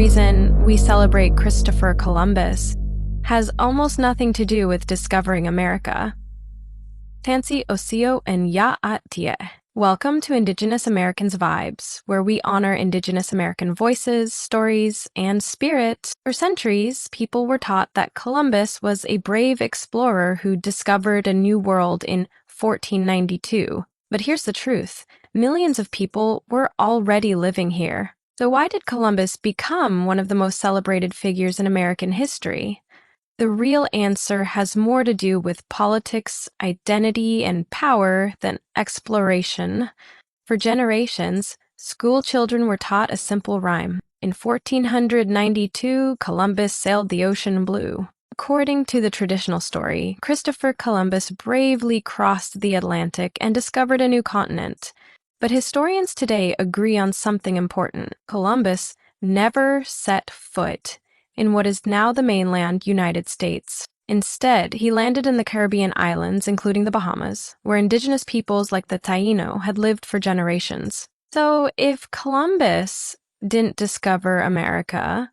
reason we celebrate Christopher Columbus has almost nothing to do with discovering America. Tansi Osio and Ya At Tie. Welcome to Indigenous Americans Vibes, where we honor Indigenous American voices, stories, and spirit. For centuries, people were taught that Columbus was a brave explorer who discovered a new world in 1492. But here's the truth. Millions of people were already living here. So why did Columbus become one of the most celebrated figures in American history? The real answer has more to do with politics, identity, and power than exploration. For generations, school children were taught a simple rhyme. In 1492, Columbus sailed the ocean blue. According to the traditional story, Christopher Columbus bravely crossed the Atlantic and discovered a new continent. But historians today agree on something important. Columbus never set foot in what is now the mainland United States. Instead, he landed in the Caribbean islands, including the Bahamas, where indigenous peoples like the Taino had lived for generations. So if Columbus didn't discover America,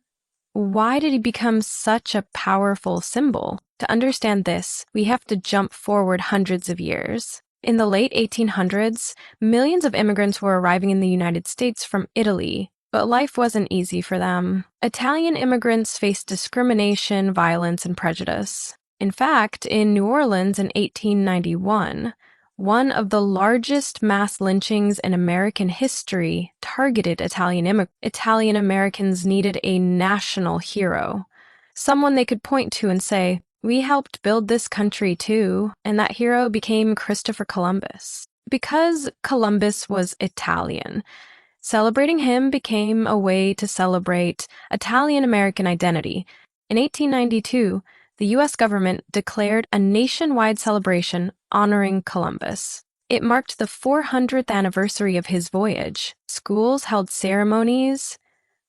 why did he become such a powerful symbol? To understand this, we have to jump forward hundreds of years. In the late 1800s, millions of immigrants were arriving in the United States from Italy, but life wasn't easy for them. Italian immigrants faced discrimination, violence, and prejudice. In fact, in New Orleans in 1891, one of the largest mass lynchings in American history targeted Italian Americans needed a national hero, someone they could point to and say, "We helped build this country too," and that hero became Christopher Columbus. Because Columbus was Italian, celebrating him became a way to celebrate Italian-American identity. In 1892, the U.S. government declared a nationwide celebration honoring Columbus. It marked the 400th anniversary of his voyage. Schools held ceremonies,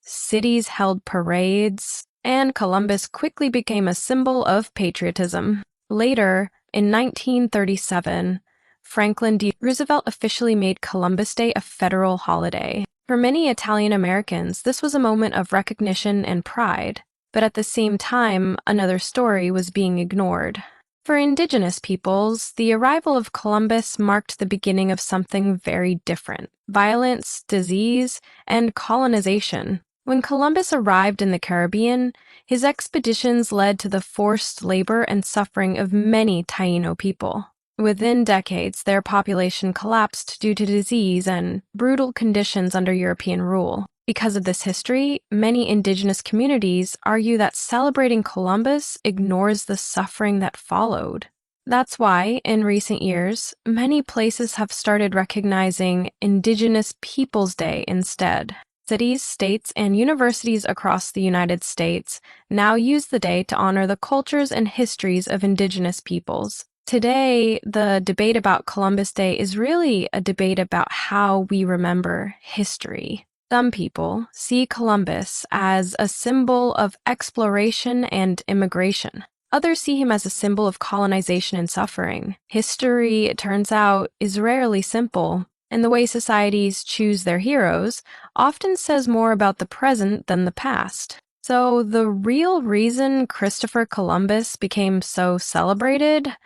cities held parades, and Columbus quickly became a symbol of patriotism. Later, in 1937, Franklin D. Roosevelt officially made Columbus Day a federal holiday. For many Italian Americans, this was a moment of recognition and pride, but at the same time, another story was being ignored. For indigenous peoples, the arrival of Columbus marked the beginning of something very different: violence, disease, and colonization. When Columbus arrived in the Caribbean, his expeditions led to the forced labor and suffering of many Taino people. Within decades, their population collapsed due to disease and brutal conditions under European rule. Because of this history, many indigenous communities argue that celebrating Columbus ignores the suffering that followed. That's why, in recent years, many places have started recognizing Indigenous Peoples Day instead. Cities, states, and universities across the United States now use the day to honor the cultures and histories of indigenous peoples. Today, the debate about Columbus Day is really a debate about how we remember history. Some people see Columbus as a symbol of exploration and immigration. Others see him as a symbol of colonization and suffering. History, it turns out, is rarely simple, and the way societies choose their heroes often says more about the present than the past. So the real reason Christopher Columbus became so celebrated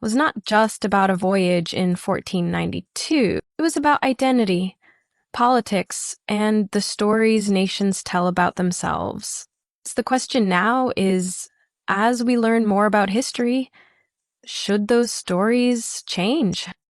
was not just about a voyage in 1492. It was about identity, politics, and the stories nations tell about themselves. So the question now is, as we learn more about history, should those stories change?